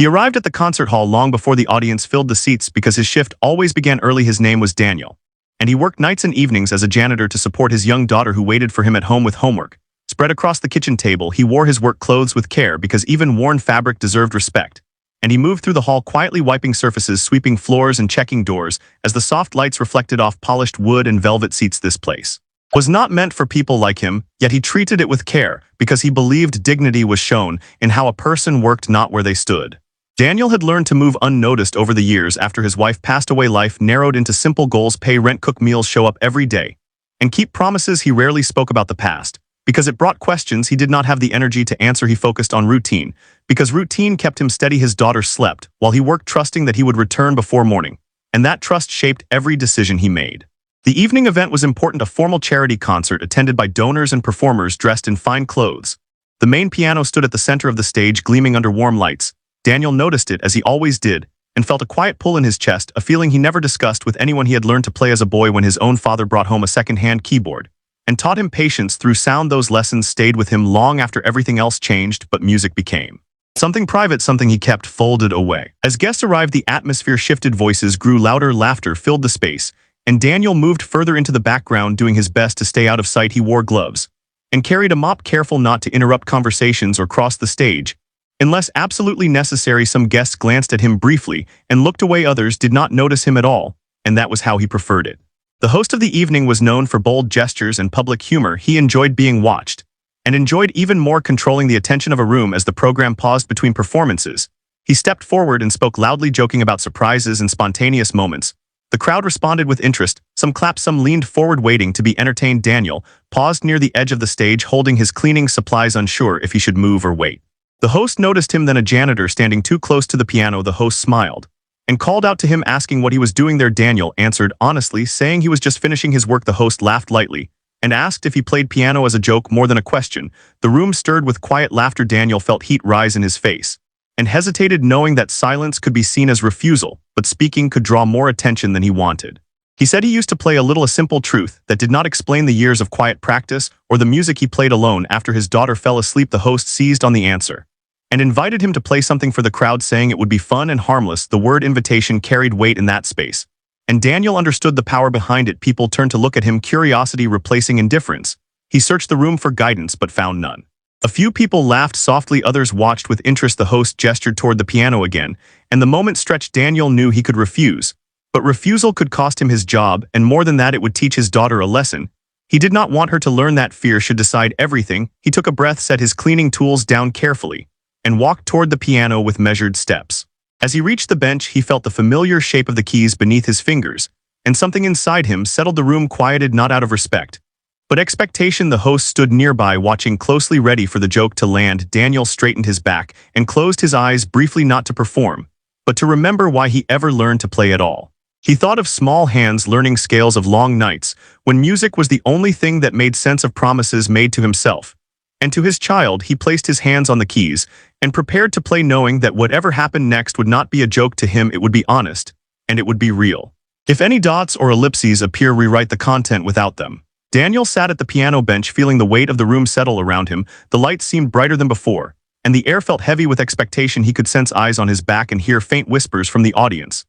He arrived at the concert hall long before the audience filled the seats because his shift always began early. His name was Daniel, and he worked nights and evenings as a janitor to support his young daughter who waited for him at home with homework. Spread across the kitchen table, he wore his work clothes with care because even worn fabric deserved respect. And he moved through the hall quietly, wiping surfaces, sweeping floors, and checking doors as the soft lights reflected off polished wood and velvet seats. This place was not meant for people like him, yet he treated it with care because he believed dignity was shown in how a person worked, not where they stood. Daniel had learned to move unnoticed over the years after his wife passed away. Life narrowed into simple goals: pay rent, cook meals, show up every day, and keep promises. He rarely spoke about the past because it brought questions he did not have the energy to answer. He focused on routine because routine kept him steady. His daughter slept while he worked, trusting that he would return before morning, and that trust shaped every decision he made. The evening event was important, a formal charity concert attended by donors and performers dressed in fine clothes. The main piano stood at the center of the stage, gleaming under warm lights. Daniel noticed it, as he always did, and felt a quiet pull in his chest, a feeling he never discussed with anyone. He had learned to play as a boy when his own father brought home a second-hand keyboard and taught him patience through sound. Those lessons stayed with him long after everything else changed, but music became something private, something he kept folded away. As guests arrived, the atmosphere shifted. Voices grew louder, laughter filled the space, and Daniel moved further into the background, doing his best to stay out of sight. He wore gloves and carried a mop, careful not to interrupt conversations or cross the stage unless absolutely necessary. Some guests glanced at him briefly and looked away. Others did not notice him at all, and that was how he preferred it. The host of the evening was known for bold gestures and public humor. He enjoyed being watched, and enjoyed even more controlling the attention of a room. As the program paused between performances, he stepped forward and spoke loudly, joking about surprises and spontaneous moments. The crowd responded with interest. Some clapped, some leaned forward, waiting to be entertained. Daniel paused near the edge of the stage, holding his cleaning supplies, unsure if he should move or wait. The host noticed him, then a janitor standing too close to the piano. The host smiled and called out to him, asking what he was doing there. Daniel answered honestly, saying he was just finishing his work. The host laughed lightly and asked if he played piano, as a joke more than a question. The room stirred with quiet laughter. Daniel felt heat rise in his face and hesitated, knowing that silence could be seen as refusal, but speaking could draw more attention than he wanted. He said he used to play a little, a simple truth that did not explain the years of quiet practice or the music he played alone. After his daughter fell asleep, the host seized on the answer and invited him to play something for the crowd, saying it would be fun and harmless. The word invitation carried weight in that space, and Daniel understood the power behind it. People turned to look at him, curiosity replacing indifference. He searched the room for guidance but found none. A few people laughed softly, others watched with interest. The host gestured toward the piano again, and the moment stretched. Daniel knew he could refuse, but refusal could cost him his job, and more than that, it would teach his daughter a lesson. He did not want her to learn that fear should decide everything. He took a breath, set his cleaning tools down carefully, and walked toward the piano with measured steps. As he reached the bench, he felt the familiar shape of the keys beneath his fingers, and something inside him settled. The room quieted, not out of respect, but expectation. The host stood nearby, watching closely, ready for the joke to land. Daniel straightened his back and closed his eyes briefly, not to perform, but to remember why he ever learned to play at all. He thought of small hands learning scales, of long nights when music was the only thing that made sense, of promises made to himself and to his child. He placed his hands on the keys and prepared to play, knowing that whatever happened next would not be a joke to him. It would be honest, and it would be real. If any dots or ellipses appear, rewrite the content without them. Daniel sat at the piano bench, feeling the weight of the room settle around him. The lights seemed brighter than before, and the air felt heavy with expectation. He could sense eyes on his back and hear faint whispers from the audience.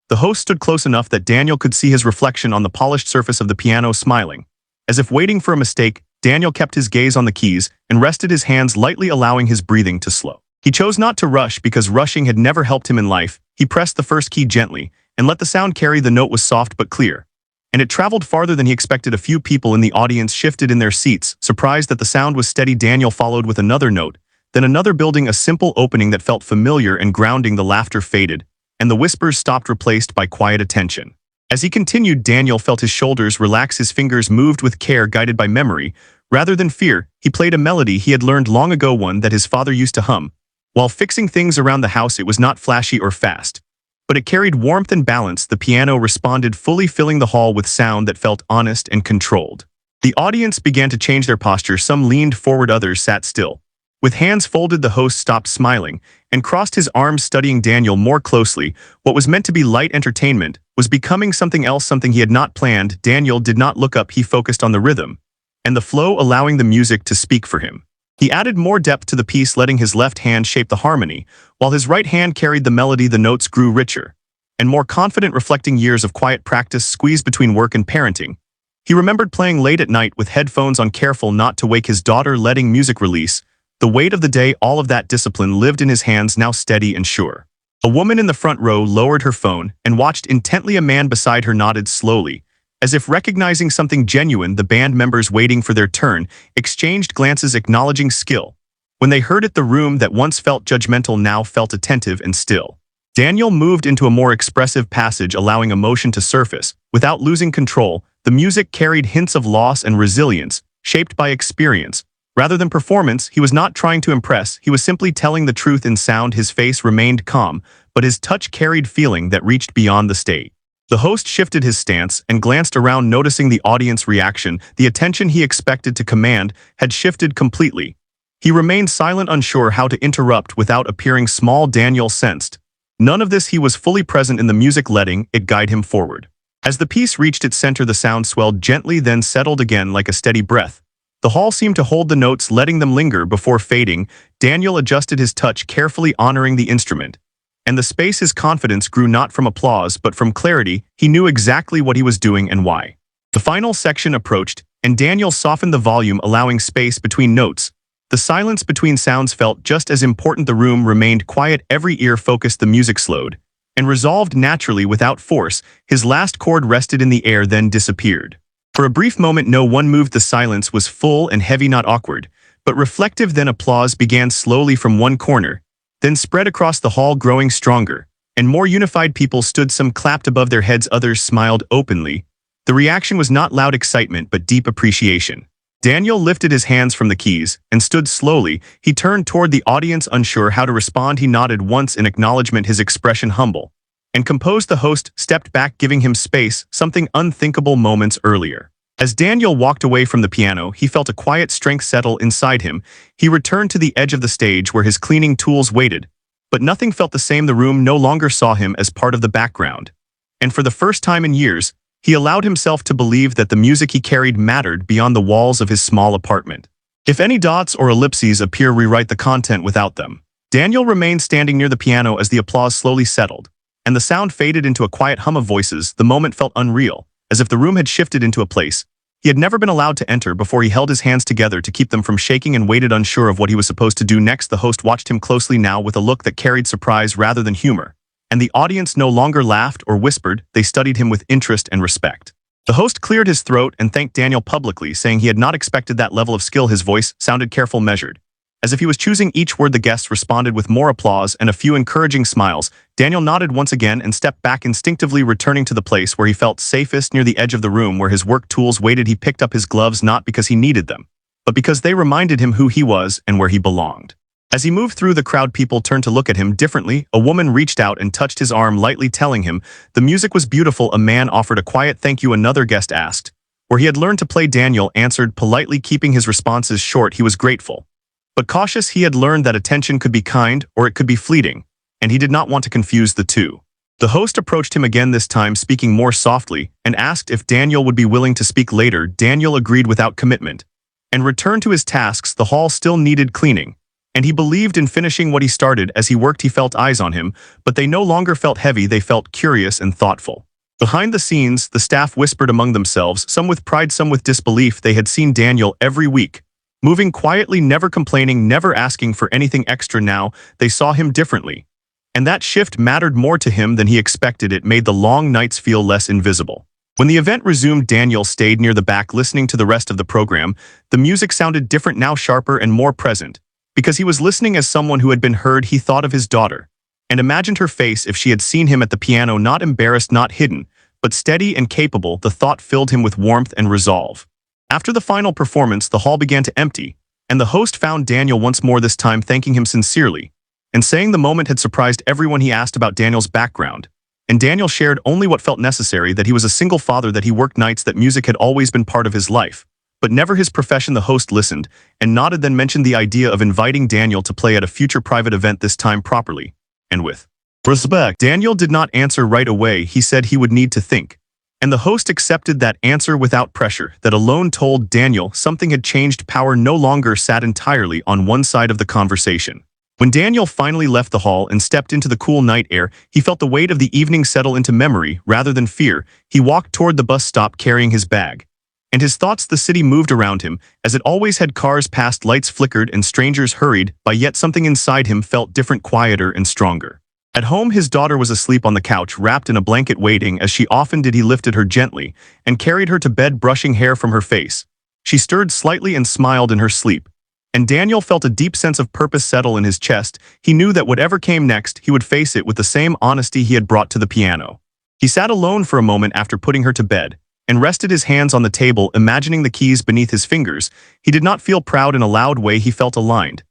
The host stood close enough that Daniel could see his reflection on the polished surface of the piano, smiling. As if waiting for a mistake, Daniel kept his gaze on the keys and rested his hands lightly, allowing his breathing to slow. He chose not to rush because rushing had never helped him in life. He pressed the first key gently and let the sound carry. The note was soft but clear, and it traveled farther than he expected. A few people in the audience shifted in their seats, surprised that the sound was steady. Daniel followed with another note, then another, building a simple opening that felt familiar and grounding. The laughter faded, and the whispers stopped, replaced by quiet attention. As he continued, Daniel felt his shoulders relax, his fingers moved with care, guided by memory rather than fear. He played a melody he had learned long ago, one that his father used to hum while fixing things around the house. It was not flashy or fast, but it carried warmth and balance. The piano responded fully, filling the hall with sound that felt honest and controlled. The audience began to change their posture. Some leaned forward, others sat still. With hands folded, the host stopped smiling and crossed his arms, studying Daniel more closely. What was meant to be light entertainment was becoming something else, something he had not planned. Daniel did not look up. He focused on the rhythm and the flow, allowing the music to speak for him. He added more depth to the piece, letting his left hand shape the harmony, while his right hand carried the melody. The notes grew richer and more confident, reflecting years of quiet practice squeezed between work and parenting. He remembered playing late at night with headphones on, careful not to wake his daughter, letting music release the weight of the day. All of that discipline lived in his hands, now steady and sure. A woman in the front row lowered her phone and watched intently. A man beside her nodded slowly, as if recognizing something genuine. The band members, waiting for their turn, exchanged glances acknowledging skill. When they heard it, the room that once felt judgmental now felt attentive and still. Daniel moved into a more expressive passage, allowing emotion to surface. Without losing control, the music carried hints of loss and resilience, shaped by experience. Rather than performance, he was not trying to impress, he was simply telling the truth in sound. His face remained calm, but his touch carried feeling that reached beyond the stage. The host shifted his stance and glanced around, noticing the audience reaction. The attention he expected to command had shifted completely. He remained silent, unsure how to interrupt without appearing small. Daniel sensed none of this. He was fully present in the music, letting it guide him forward. As the piece reached its center, the sound swelled gently, then settled again like a steady breath. The hall seemed to hold the notes, letting them linger before fading. Daniel adjusted his touch, carefully honoring the instrument. And the space, his confidence grew not from applause but from clarity. He knew exactly what he was doing and why. The final section approached, and Daniel softened the volume, allowing space between notes. The silence between sounds felt just as important. The room remained quiet, every ear focused. The music slowed and resolved naturally without force. His last chord rested in the air, then disappeared. For a brief moment, no one moved. The silence was full and heavy, not awkward, but reflective. Then applause began slowly from one corner, then spread across the hall, growing stronger and more unified. People stood, some clapped above their heads, others smiled openly. The reaction was not loud excitement, but deep appreciation. Daniel lifted his hands from the keys and stood slowly. He turned toward the audience, unsure how to respond. He nodded once in acknowledgement, his expression humble and composed. The host stepped back, giving him space, something unthinkable moments earlier. As Daniel walked away from the piano, he felt a quiet strength settle inside him. He returned to the edge of the stage where his cleaning tools waited. But nothing felt the same. The room no longer saw him as part of the background. And for the first time in years, he allowed himself to believe that the music he carried mattered beyond the walls of his small apartment. If any dots or ellipses appear, rewrite the content without them. Daniel remained standing near the piano as the applause slowly settled, and the sound faded into a quiet hum of voices. The moment felt unreal, as if the room had shifted into a place he had never been allowed to enter before. He held his hands together to keep them from shaking and waited, unsure of what he was supposed to do next. The host watched him closely now, with a look that carried surprise rather than humor. And the audience no longer laughed or whispered, they studied him with interest and respect. The host cleared his throat and thanked Daniel publicly, saying he had not expected that level of skill. His voice sounded careful, measured. As if he was choosing each word. The guests responded with more applause and a few encouraging smiles. Daniel nodded once again and stepped back, instinctively returning to the place where he felt safest, near the edge of the room where his work tools waited. He picked up his gloves not because he needed them, but because they reminded him who he was and where he belonged. As he moved through the crowd, people turned to look at him differently. A woman reached out and touched his arm lightly, telling him the music was beautiful. A man offered a quiet thank you. Another guest asked where he had learned to play. Daniel answered politely, keeping his responses short. He was grateful, but cautious. He had learned that attention could be kind or it could be fleeting, and he did not want to confuse the two. The host approached him again, this time speaking more softly, and asked if Daniel would be willing to speak later. Daniel agreed without commitment and returned to his tasks. The hall still needed cleaning, and he believed in finishing what he started. As he worked, he felt eyes on him, but they no longer felt heavy. They felt curious and thoughtful. Behind the scenes, the staff whispered among themselves, some with pride, some with disbelief. They had seen Daniel every week, moving quietly, never complaining, never asking for anything extra. Now, they saw him differently, and that shift mattered more to him than he expected. It made the long nights feel less invisible. When the event resumed, Daniel stayed near the back, listening to the rest of the program. The music sounded different now, sharper and more present. Because he was listening as someone who had been heard. He thought of his daughter and imagined her face if she had seen him at the piano, not embarrassed, not hidden, but steady and capable. The thought filled him with warmth and resolve. After the final performance, the hall began to empty, and the host found Daniel once more, this time thanking him sincerely and saying the moment had surprised everyone. He asked about Daniel's background, and Daniel shared only what felt necessary, that he was a single father, that he worked nights, that music had always been part of his life, but never his profession. The host listened and nodded, then mentioned the idea of inviting Daniel to play at a future private event, this time properly and with respect. Daniel did not answer right away. He said he would need to think. And the host accepted that answer without pressure, that alone told Daniel something had changed. Power no longer sat entirely on one side of the conversation. When Daniel finally left the hall and stepped into the cool night air, he felt the weight of the evening settle into memory rather than fear. He walked toward the bus stop carrying his bag. And his thoughts, the city moved around him, as it always had. Cars passed, lights flickered, and strangers hurried by, yet something inside him felt different, quieter and stronger. At home, his daughter was asleep on the couch, wrapped in a blanket, waiting. As she often did, he lifted her gently and carried her to bed, brushing hair from her face. She stirred slightly and smiled in her sleep. And Daniel felt a deep sense of purpose settle in his chest. He knew that whatever came next, he would face it with the same honesty he had brought to the piano. He sat alone for a moment after putting her to bed, and rested his hands on the table, imagining the keys beneath his fingers. He did not feel proud in a loud way, he felt aligned.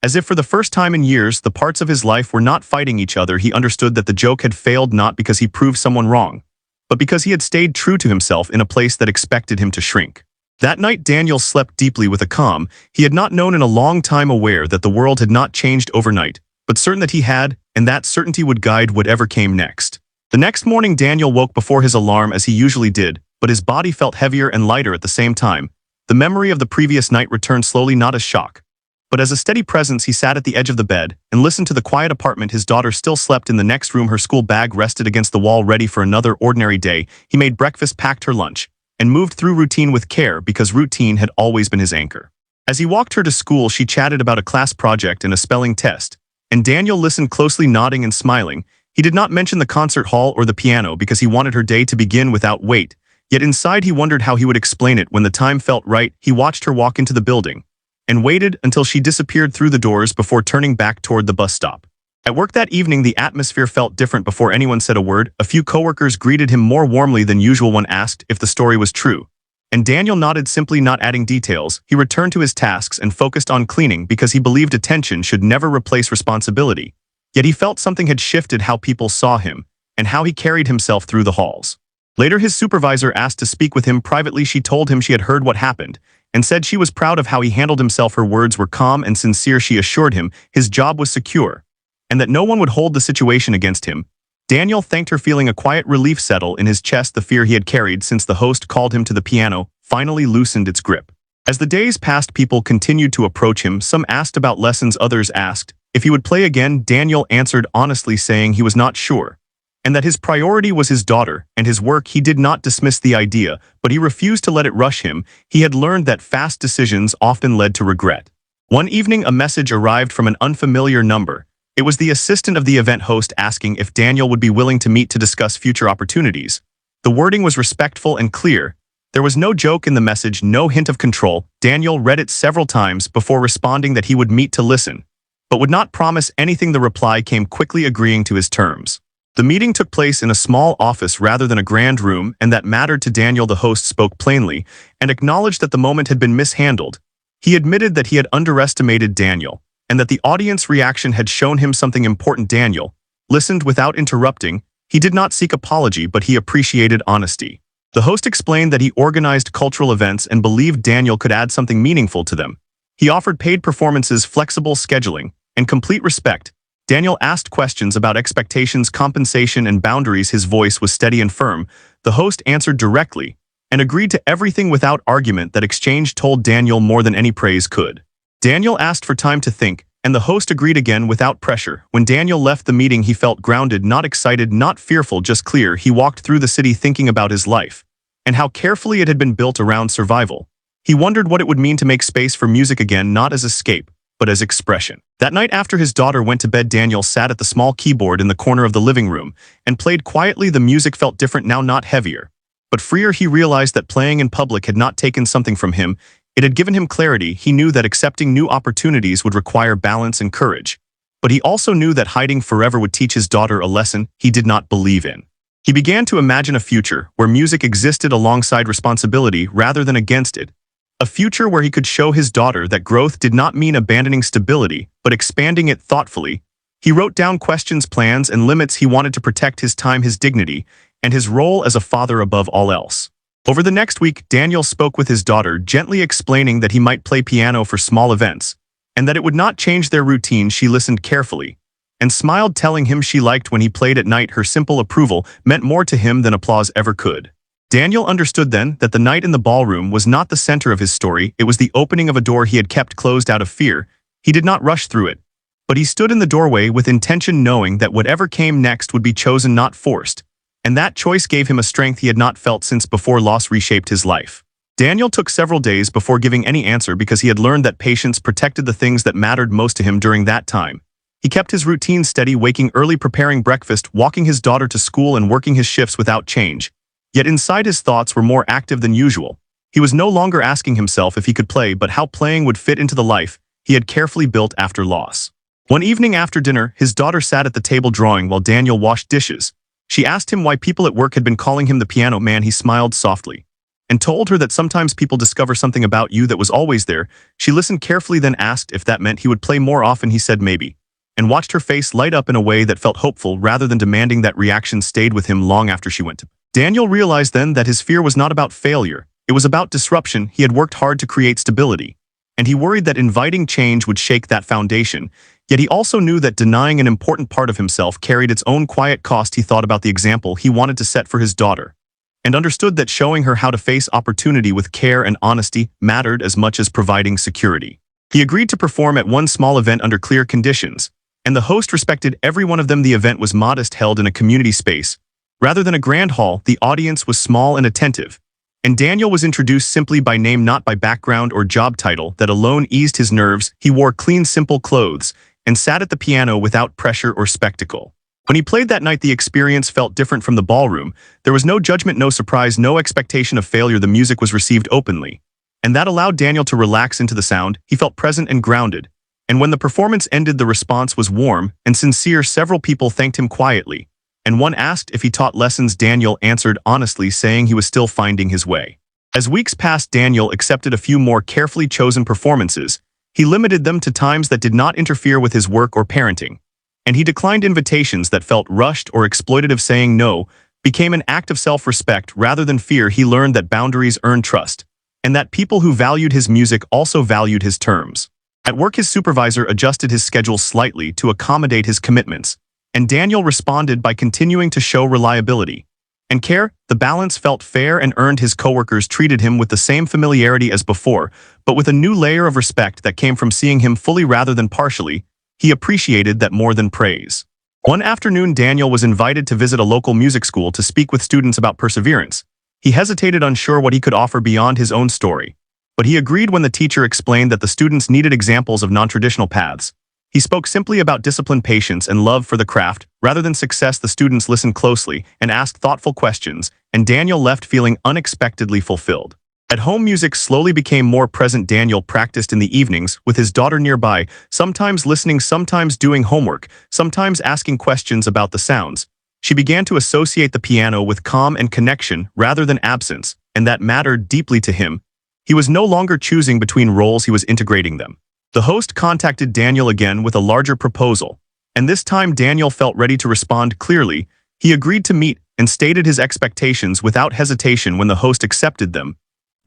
As if for the first time in years, the parts of his life were not fighting each other. He understood that the joke had failed not because he proved someone wrong, but because he had stayed true to himself in a place that expected him to shrink. That night, Daniel slept deeply with a calm he had not known in a long time, aware that the world had not changed overnight, but certain that he had, and that certainty would guide whatever came next. The next morning, Daniel woke before his alarm as he usually did, but his body felt heavier and lighter at the same time. The memory of the previous night returned slowly, not as shock, but as a steady presence. He sat at the edge of the bed and listened to the quiet apartment. His daughter still slept in the next room. Her school bag rested against the wall, ready for another ordinary day. He made breakfast, packed her lunch, and moved through routine with care, because routine had always been his anchor. As he walked her to school, she chatted about a class project and a spelling test, and Daniel listened closely, nodding and smiling. He did not mention the concert hall or the piano because he wanted her day to begin without weight. Yet inside he wondered how he would explain it. When the time felt right, he watched her walk into the building and waited until she disappeared through the doors before turning back toward the bus stop. At work that evening, the atmosphere felt different. Before anyone said a word, a few coworkers greeted him more warmly than usual. One asked if the story was true, and Daniel nodded, simply not adding details. He returned to his tasks and focused on cleaning because he believed attention should never replace responsibility. Yet he felt something had shifted, how people saw him and how he carried himself through the halls. Later, his supervisor asked to speak with him privately. She told him she had heard what happened and said she was proud of how he handled himself. Her words were calm and sincere. She assured him his job was secure and that no one would hold the situation against him. Daniel thanked her, feeling a quiet relief settle in his chest. The fear he had carried since the host called him to the piano finally loosened its grip. As the days passed, people continued to approach him. Some asked about lessons, others asked if he would play again. Daniel answered honestly, saying he was not sure, and that his priority was his daughter and his work. He did not dismiss the idea, but he refused to let it rush him. He had learned that fast decisions often led to regret. One evening, a message arrived from an unfamiliar number. It was the assistant of the event host asking if Daniel would be willing to meet to discuss future opportunities. The wording was respectful and clear. There was no joke in the message, no hint of control. Daniel read it several times before responding that he would meet to listen, but would not promise anything. The reply came quickly, agreeing to his terms. The meeting took place in a small office rather than a grand room, and that mattered to Daniel. The host spoke plainly and acknowledged that the moment had been mishandled. He admitted that he had underestimated Daniel, and that the audience reaction had shown him something important. Daniel listened without interrupting. He did not seek apology, but he appreciated honesty. The host explained that he organized cultural events and believed Daniel could add something meaningful to them. He offered paid performances, flexible scheduling, and complete respect. Daniel asked questions about expectations, compensation, and boundaries. His voice was steady and firm. The host answered directly and agreed to everything without argument. That exchange told Daniel more than any praise could. Daniel asked for time to think, and the host agreed again without pressure. When Daniel left the meeting, he felt grounded, not excited, not fearful, just clear. He walked through the city thinking about his life and how carefully it had been built around survival. He wondered what it would mean to make space for music again, not as escape, but as expression. That night, after his daughter went to bed, Daniel sat at the small keyboard in the corner of the living room and played quietly. The music felt different now, not heavier, but freer. He realized that playing in public had not taken something from him. It had given him clarity. He knew that accepting new opportunities would require balance and courage, but he also knew that hiding forever would teach his daughter a lesson he did not believe in. He began to imagine a future where music existed alongside responsibility rather than against it. A future where he could show his daughter that growth did not mean abandoning stability, but expanding it thoughtfully. He wrote down questions, plans, and limits. He wanted to protect his time, his dignity, and his role as a father above all else. Over the next week, Daniel spoke with his daughter, gently explaining that he might play piano for small events, and that it would not change their routine. She listened carefully and smiled, telling him she liked when he played at night. Her simple approval meant more to him than applause ever could. Daniel understood then that the night in the ballroom was not the center of his story, it was the opening of a door he had kept closed out of fear. He did not rush through it, but he stood in the doorway with intention, knowing that whatever came next would be chosen, not forced. And that choice gave him a strength he had not felt since before loss reshaped his life. Daniel took several days before giving any answer because he had learned that patience protected the things that mattered most to him during that time. He kept his routine steady, waking early, preparing breakfast, walking his daughter to school, and working his shifts without change. Yet inside, his thoughts were more active than usual. He was no longer asking himself if he could play, but how playing would fit into the life he had carefully built after loss. One evening after dinner, his daughter sat at the table drawing while Daniel washed dishes. She asked him why people at work had been calling him the piano man. He smiled softly and told her that sometimes people discover something about you that was always there. She listened carefully, then asked if that meant he would play more often. He said maybe, and watched her face light up in a way that felt hopeful rather than demanding. That reaction stayed with him long after she went to bed. Daniel realized then that his fear was not about failure, it was about disruption. He had worked hard to create stability, and he worried that inviting change would shake that foundation. Yet he also knew that denying an important part of himself carried its own quiet cost. He thought about the example he wanted to set for his daughter, and understood that showing her how to face opportunity with care and honesty mattered as much as providing security. He agreed to perform at one small event under clear conditions, and the host respected every one of them. The event was modest, held in a community space. Rather than a grand hall, the audience was small and attentive, and Daniel was introduced simply by name, not by background or job title. That alone eased his nerves. He wore clean, simple clothes and sat at the piano without pressure or spectacle. When he played that night, the experience felt different from the ballroom. There was no judgment, no surprise, no expectation of failure. The music was received openly, and that allowed Daniel to relax into the sound. He felt present and grounded, and when the performance ended, the response was warm and sincere. Several people thanked him quietly, and one asked if he taught lessons. Daniel answered honestly, saying he was still finding his way. As weeks passed, Daniel accepted a few more carefully chosen performances. He limited them to times that did not interfere with his work or parenting, and he declined invitations that felt rushed or exploitative. Saying no became an act of self-respect rather than fear. He learned that boundaries earned trust, and that people who valued his music also valued his terms. At work, his supervisor adjusted his schedule slightly to accommodate his commitments, and Daniel responded by continuing to show reliability and care. The balance felt fair and earned. His coworkers treated him with the same familiarity as before, but with a new layer of respect that came from seeing him fully rather than partially. He appreciated that more than praise. One afternoon, Daniel was invited to visit a local music school to speak with students about perseverance. He hesitated, unsure what he could offer beyond his own story, but he agreed when the teacher explained that the students needed examples of non-traditional paths. He spoke simply about discipline, patience, and love for the craft, rather than success. The students listened closely and asked thoughtful questions, and Daniel left feeling unexpectedly fulfilled. At home, music slowly became more present. Daniel practiced in the evenings with his daughter nearby, sometimes listening, sometimes doing homework, sometimes asking questions about the sounds. She began to associate the piano with calm and connection rather than absence, and that mattered deeply to him. He was no longer choosing between roles, he was integrating them. The host contacted Daniel again with a larger proposal, and this time Daniel felt ready to respond clearly. He agreed to meet and stated his expectations without hesitation. When the host accepted them,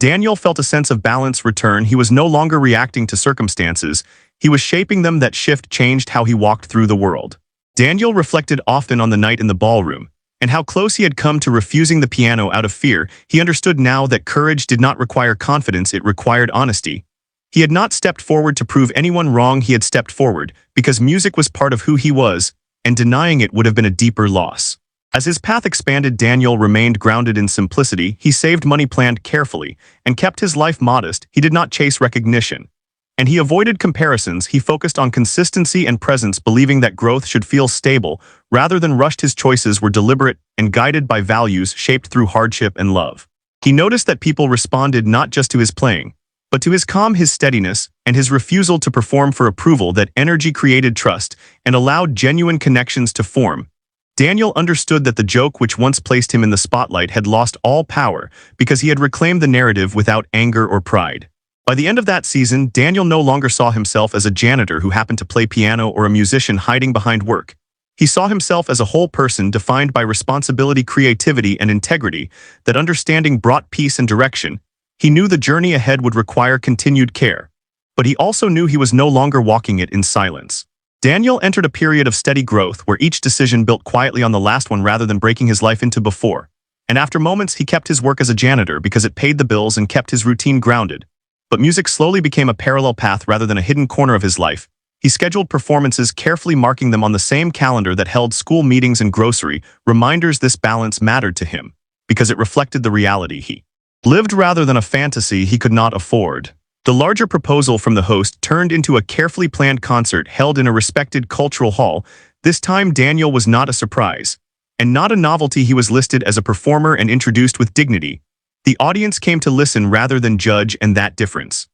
Daniel felt a sense of balance return. He was no longer reacting to circumstances, he was shaping them. That shift changed how he walked through the world. Daniel reflected often on the night in the ballroom, and how close he had come to refusing the piano out of fear. He understood now that courage did not require confidence, it required honesty. He had not stepped forward to prove anyone wrong, he had stepped forward because music was part of who he was, and denying it would have been a deeper loss. As his path expanded, Daniel remained grounded in simplicity. He saved money, planned carefully, and kept his life modest. He did not chase recognition, and he avoided comparisons. He focused on consistency and presence, believing that growth should feel stable rather than rushed. His choices were deliberate and guided by values shaped through hardship and love. He noticed that people responded not just to his playing, but to his calm, his steadiness, and his refusal to perform for approval. That energy created trust and allowed genuine connections to form. Daniel understood that the joke which once placed him in the spotlight had lost all power because he had reclaimed the narrative without anger or pride. By the end of that season, Daniel no longer saw himself as a janitor who happened to play piano or a musician hiding behind work. He saw himself as a whole person defined by responsibility, creativity, and integrity. That understanding brought peace and direction. He knew the journey ahead would require continued care, but he also knew he was no longer walking it in silence. Daniel entered a period of steady growth where each decision built quietly on the last one rather than breaking his life into before. And after moments, he kept his work as a janitor because it paid the bills and kept his routine grounded. But music slowly became a parallel path rather than a hidden corner of his life. He scheduled performances, carefully marking them on the same calendar that held school meetings and grocery, reminders this balance mattered to him, because it reflected the reality he lived rather than a fantasy he could not afford. The larger proposal from the host turned into a carefully planned concert held in a respected cultural hall. This time Daniel was not a surprise, and not a novelty. He was listed as a performer and introduced with dignity. The audience came to listen rather than judge, and that difference.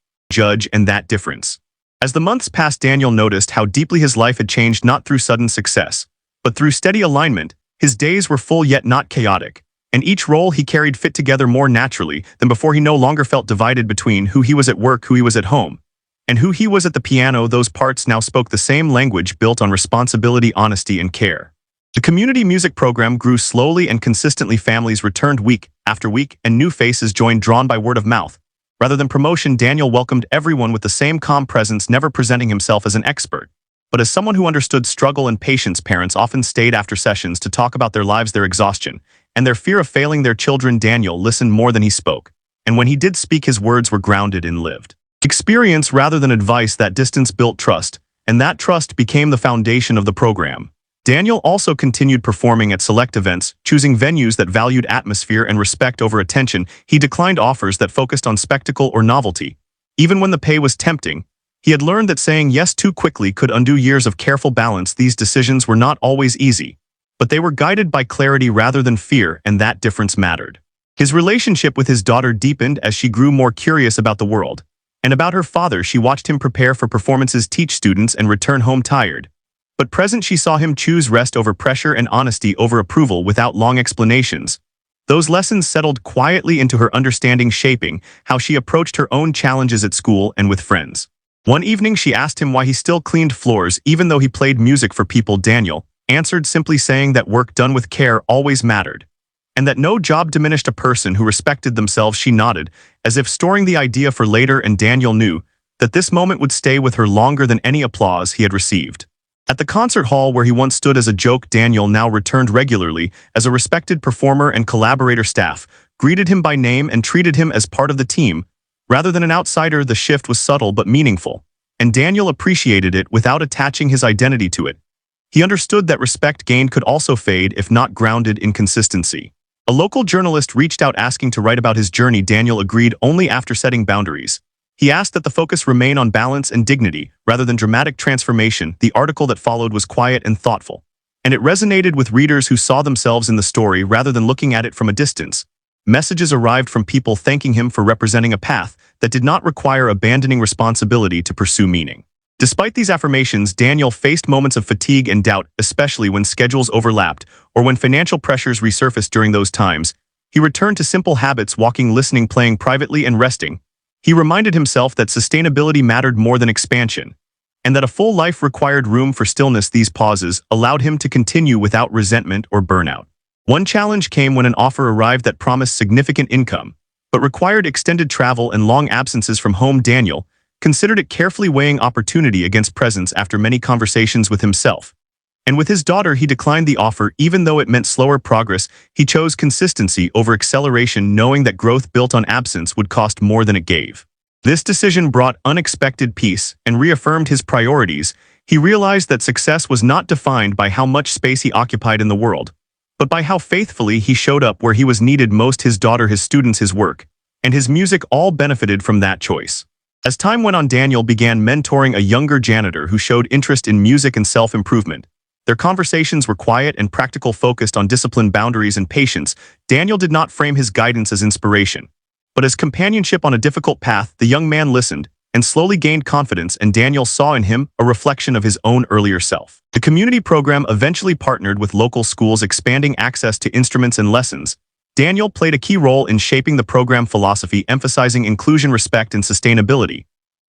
As the months passed, Daniel noticed how deeply his life had changed, not through sudden success, but through steady alignment. His days were full yet not chaotic, and each role he carried fit together more naturally than before. He no longer felt divided between who he was at work, who he was at home, and who he was at the piano. Those parts now spoke the same language, built on responsibility, honesty, and care. The community music program grew slowly and consistently. Families returned week after week, and new faces joined, drawn by word of mouth. Rather than promotion, Daniel welcomed everyone with the same calm presence, never presenting himself as an expert, but as someone who understood struggle and patience. Parents often stayed after sessions to talk about their lives, their exhaustion, and their fear of failing their children. Daniel listened more than he spoke, and when he did speak, his words were grounded in lived experience rather than advice. That distance built trust, and that trust became the foundation of the program. Daniel also continued performing at select events, choosing venues that valued atmosphere and respect over attention. He declined offers that focused on spectacle or novelty. Even when the pay was tempting, he had learned that saying yes too quickly could undo years of careful balance. These decisions were not always easy, but they were guided by clarity rather than fear, and that difference mattered. His relationship with his daughter deepened as she grew more curious about the world. And about her father, she watched him prepare for performances, teach students, and return home tired. But present, she saw him choose rest over pressure and honesty over approval without long explanations. Those lessons settled quietly into her understanding, shaping how she approached her own challenges at school and with friends. One evening, she asked him why he still cleaned floors even though he played music for people. Daniel answered simply, saying that work done with care always mattered, and that no job diminished a person who respected themselves. She nodded, as if storing the idea for later, and Daniel knew that this moment would stay with her longer than any applause he had received. At the concert hall where he once stood as a joke, Daniel now returned regularly as a respected performer, and collaborator staff greeted him by name and treated him as part of the team. Rather than an outsider, the shift was subtle but meaningful, and Daniel appreciated it without attaching his identity to it. He understood that respect gained could also fade if not grounded in consistency. A local journalist reached out asking to write about his journey. Daniel agreed only after setting boundaries. He asked that the focus remain on balance and dignity, rather than dramatic transformation. The article that followed was quiet and thoughtful, and it resonated with readers who saw themselves in the story rather than looking at it from a distance. Messages arrived from people thanking him for representing a path that did not require abandoning responsibility to pursue meaning. Despite these affirmations, Daniel faced moments of fatigue and doubt, especially when schedules overlapped or when financial pressures resurfaced. During those times, he returned to simple habits: walking, listening, playing privately, and resting. He reminded himself that sustainability mattered more than expansion, and that a full life required room for stillness. These pauses allowed him to continue without resentment or burnout. One challenge came when an offer arrived that promised significant income, but required extended travel and long absences from home. Daniel considered it carefully, weighing opportunity against presence. After many conversations with himself and with his daughter, he declined the offer. Even though it meant slower progress, he chose consistency over acceleration, knowing that growth built on absence would cost more than it gave. This decision brought unexpected peace and reaffirmed his priorities. He realized that success was not defined by how much space he occupied in the world, but by how faithfully he showed up where he was needed most. His daughter, his students, his work, and his music all benefited from that choice. As time went on, Daniel began mentoring a younger janitor who showed interest in music and self-improvement. Their conversations were quiet and practical, focused on discipline, boundaries, and patience. Daniel did not frame his guidance as inspiration, but as companionship on a difficult path. The young man listened and slowly gained confidence, and Daniel saw in him a reflection of his own earlier self. The community program eventually partnered with local schools, expanding access to instruments and lessons. Daniel played a key role in shaping the program philosophy, emphasizing inclusion, respect, and sustainability.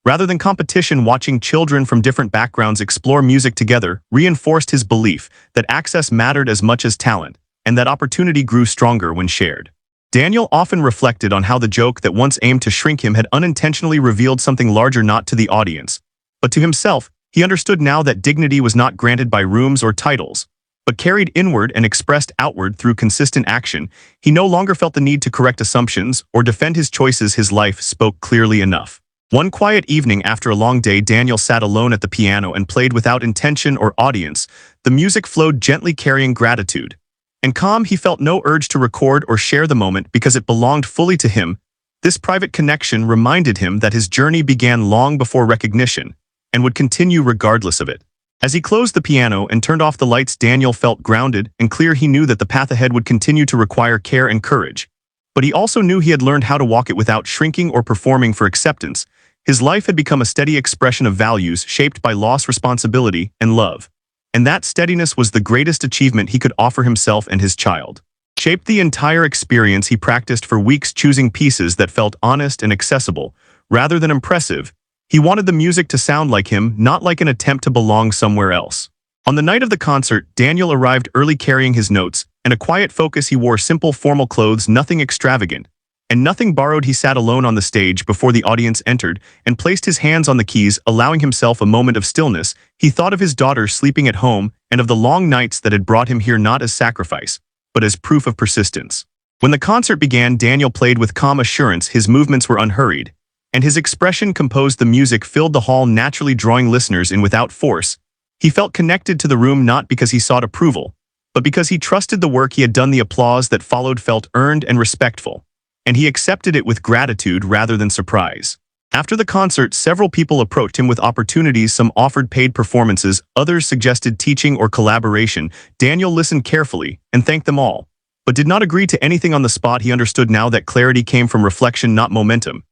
Rather than competition, watching children from different backgrounds explore music together reinforced his belief that access mattered as much as talent, and that opportunity grew stronger when shared. Daniel often reflected on how the joke that once aimed to shrink him had unintentionally revealed something larger, not to the audience, but to himself. He understood now that dignity was not granted by rooms or titles, but carried inward and expressed outward through consistent action. He no longer felt the need to correct assumptions or defend his choices. His life spoke clearly enough. One quiet evening after a long day, Daniel sat alone at the piano and played without intention or audience. The music flowed gently, carrying gratitude. And calm, he felt no urge to record or share the moment because it belonged fully to him. This private connection reminded him that his journey began long before recognition and would continue regardless of it. As he closed the piano and turned off the lights, Daniel felt grounded and clear. He knew that the path ahead would continue to require care and courage. But he also knew he had learned how to walk it without shrinking or performing for acceptance. His life had become a steady expression of values shaped by loss, responsibility, and love. And that steadiness was the greatest achievement he could offer himself and his child. Shaped the entire experience, he practiced for weeks, choosing pieces that felt honest and accessible, rather than impressive. He wanted the music to sound like him, not like an attempt to belong somewhere else. On the night of the concert, Daniel arrived early, carrying his notes and a quiet focus. He wore simple, formal clothes, nothing extravagant, and nothing borrowed. He sat alone on the stage before the audience entered and placed his hands on the keys, allowing himself a moment of stillness. He thought of his daughter sleeping at home and of the long nights that had brought him here, not as sacrifice, but as proof of persistence. When the concert began, Daniel played with calm assurance. His movements were unhurried, and his expression composed. The music filled the hall, naturally drawing listeners in without force. He felt connected to the room, not because he sought approval, but because he trusted the work he had done. The applause that followed felt earned and respectful, and he accepted it with gratitude rather than surprise. After the concert, several people approached him with opportunities. Some offered paid performances, others suggested teaching or collaboration. Daniel listened carefully and thanked them all, but did not agree to anything on the spot. He understood now that clarity came from reflection, not momentum.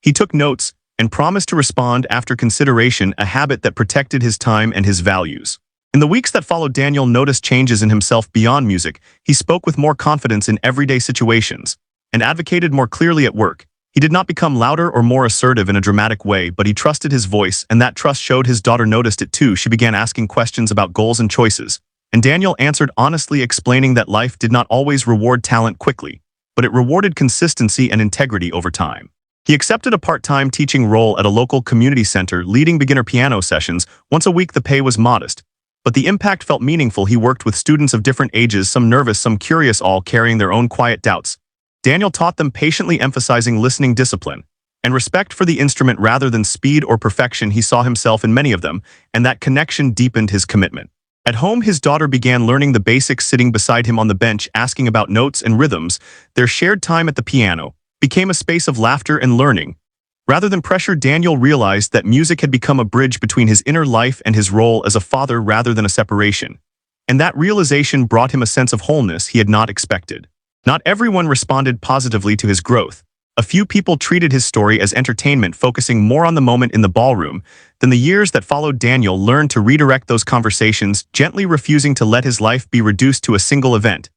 He took notes and promised to respond after consideration, a habit that protected his time and his values. In the weeks that followed, Daniel noticed changes in himself beyond music. He spoke with more confidence in everyday situations and advocated more clearly at work. He did not become louder or more assertive in a dramatic way, but he trusted his voice, and that trust showed. His daughter noticed it too. She began asking questions about goals and choices, and Daniel answered honestly, explaining that life did not always reward talent quickly, but it rewarded consistency and integrity over time. He accepted a part-time teaching role at a local community center, leading beginner piano sessions once a week. The pay was modest, but the impact felt meaningful. He worked with students of different ages, some nervous, some curious, all carrying their own quiet doubts. Daniel taught them patiently, emphasizing listening, discipline, and respect for the instrument rather than speed or perfection. He saw himself in many of them, and that connection deepened his commitment. At home, his daughter began learning the basics, sitting beside him on the bench, asking about notes and rhythms. Their shared time at the piano became a space of laughter and learning. Rather than pressure, Daniel realized that music had become a bridge between his inner life and his role as a father rather than a separation. And that realization brought him a sense of wholeness he had not expected. Not everyone responded positively to his growth. A few people treated his story as entertainment, focusing more on the moment in the ballroom than the years that followed. Daniel learned to redirect those conversations, gently refusing to let his life be reduced to a single event.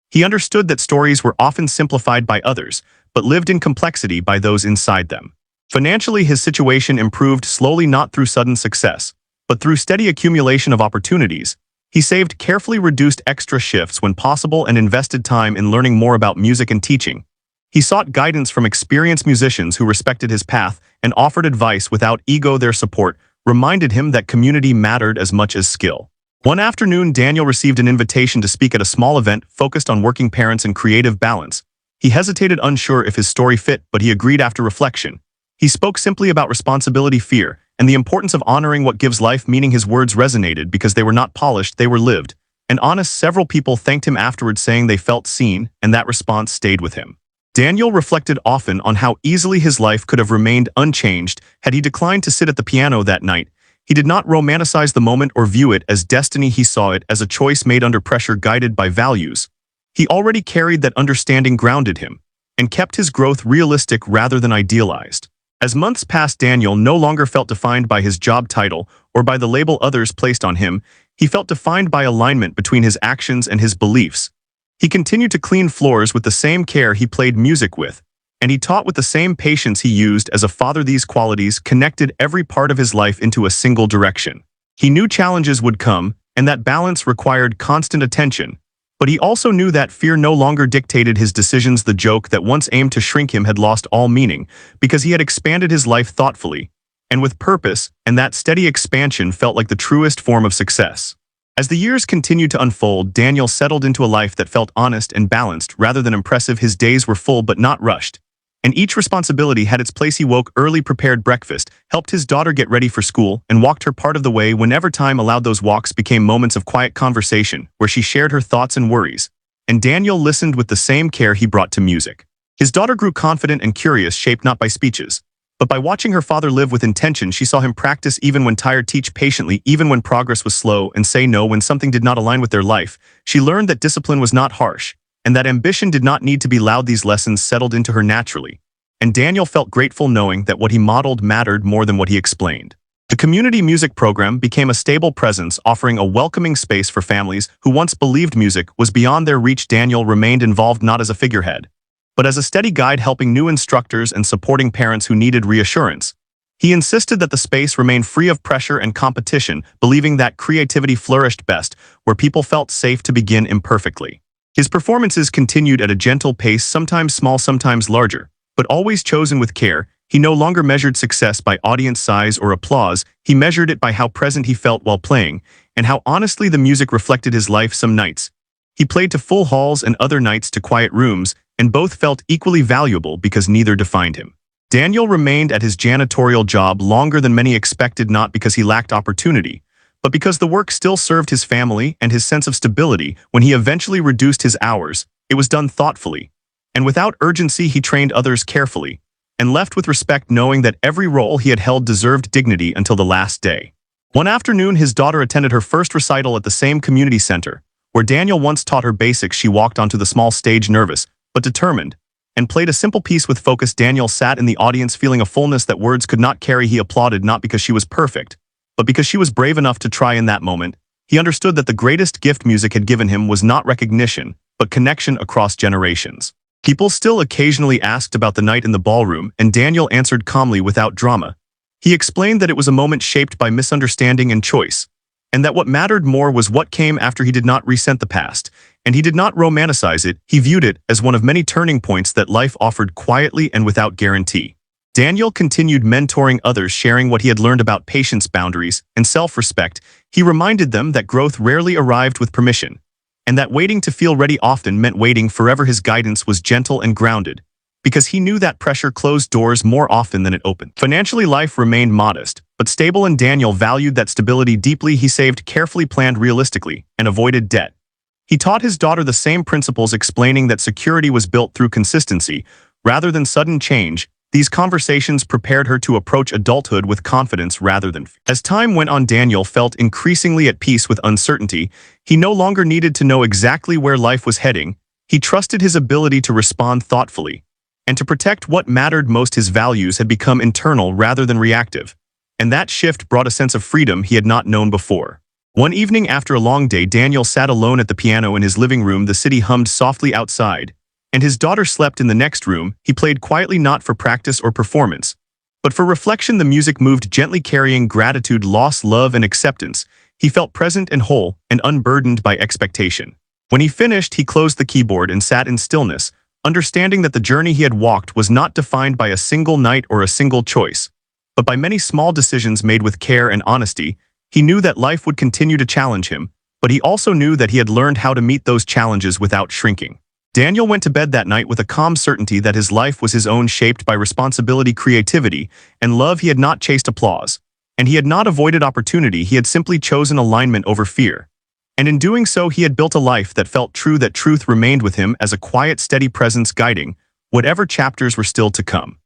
He understood that stories were often simplified by others, but lived in complexity by those inside them. Financially, his situation improved slowly, not through sudden success, but through steady accumulation of opportunities. He saved carefully, reduced extra shifts when possible, and invested time in learning more about music and teaching. He sought guidance from experienced musicians who respected his path and offered advice without ego. Their support reminded him that community mattered as much as skill. One afternoon, Daniel received an invitation to speak at a small event focused on working parents and creative balance. He hesitated, unsure if his story fit, but he agreed after reflection. He spoke simply about responsibility, fear, and the importance of honoring what gives life meaning. His words resonated because they were not polished, they were lived and honest. Several people thanked him afterwards, saying they felt seen, and that response stayed with him. Daniel reflected often on how easily his life could have remained unchanged had he declined to sit at the piano that night. He did not romanticize the moment or view it as destiny. He saw it as a choice made under pressure, guided by values he already carried. That understanding grounded him and kept his growth realistic rather than idealized. As months passed, Daniel no longer felt defined by his job title or by the label others placed on him. He felt defined by alignment between his actions and his beliefs. He continued to clean floors with the same care he played music with, and he taught with the same patience he used as a father. These qualities connected every part of his life into a single direction. He knew challenges would come, and that balance required constant attention. But he also knew that fear no longer dictated his decisions. The joke that once aimed to shrink him had lost all meaning, because he had expanded his life thoughtfully and with purpose, and that steady expansion felt like the truest form of success. As the years continued to unfold, Daniel settled into a life that felt honest and balanced rather than impressive. His days were full but not rushed, and each responsibility had its place. He woke early, prepared breakfast, helped his daughter get ready for school, and walked her part of the way whenever time allowed. Those walks became moments of quiet conversation where she shared her thoughts and worries, and Daniel listened with the same care he brought to music. His daughter grew confident and curious, shaped not by speeches, but by watching her father live with intention. She saw him practice even when tired, teach patiently even when progress was slow, and say no when something did not align with their life. She learned that discipline was not harsh, and that ambition did not need to be loud. These lessons settled into her naturally, and Daniel felt grateful knowing that what he modeled mattered more than what he explained. The community music program became a stable presence, offering a welcoming space for families who once believed music was beyond their reach. Daniel remained involved not as a figurehead, but as a steady guide, helping new instructors and supporting parents who needed reassurance. He insisted that the space remain free of pressure and competition, believing that creativity flourished best where people felt safe to begin imperfectly. His performances continued at a gentle pace, sometimes small, sometimes larger, but always chosen with care. He no longer measured success by audience size or applause. He measured it by how present he felt while playing, and how honestly the music reflected his life. Some nights he played to full halls and other nights to quiet rooms, and both felt equally valuable because neither defined him. Daniel remained at his janitorial job longer than many expected, not because he lacked opportunity, but because the work still served his family and his sense of stability. When he eventually reduced his hours, it was done thoughtfully, and without urgency. He trained others carefully, and left with respect, knowing that every role he had held deserved dignity until the last day. One afternoon, his daughter attended her first recital at the same community center, where Daniel once taught her basics. She walked onto the small stage nervous, but determined, and played a simple piece with focus. Daniel sat in the audience feeling a fullness that words could not carry. He applauded not because she was perfect, but because she was brave enough to try. In that moment, he understood that the greatest gift music had given him was not recognition, but connection across generations. People still occasionally asked about the night in the ballroom, and Daniel answered calmly without drama. He explained that it was a moment shaped by misunderstanding and choice, and that what mattered more was what came after. He did not resent the past, and he did not romanticize it. He viewed it as one of many turning points that life offered quietly and without guarantee. Daniel continued mentoring others, sharing what he had learned about patience, boundaries, and self-respect. He reminded them that growth rarely arrived with permission, and that waiting to feel ready often meant waiting forever. His guidance was gentle and grounded, because he knew that pressure closed doors more often than it opened. Financially, life remained modest, but stable, and Daniel valued that stability deeply. He saved carefully, planned realistically, and avoided debt. He taught his daughter the same principles, explaining that security was built through consistency rather than sudden change. These conversations prepared her to approach adulthood with confidence rather than fear. As time went on, Daniel felt increasingly at peace with uncertainty. He no longer needed to know exactly where life was heading. He trusted his ability to respond thoughtfully and to protect what mattered most. His values had become internal rather than reactive, and that shift brought a sense of freedom he had not known before. One evening after a long day, Daniel sat alone at the piano in his living room. The city hummed softly outside, and his daughter slept in the next room. He played quietly, not for practice or performance, but for reflection. The music moved gently, carrying gratitude, loss, love, and acceptance. He felt present and whole, and unburdened by expectation. When he finished, he closed the keyboard and sat in stillness, understanding that the journey he had walked was not defined by a single night or a single choice, but by many small decisions made with care and honesty. He knew that life would continue to challenge him, but he also knew that he had learned how to meet those challenges without shrinking. Daniel went to bed that night with a calm certainty that his life was his own, shaped by responsibility, creativity, and love. He had not chased applause, and he had not avoided opportunity. He had simply chosen alignment over fear. And in doing so, he had built a life that felt true. That truth remained with him as a quiet, steady presence, guiding whatever chapters were still to come.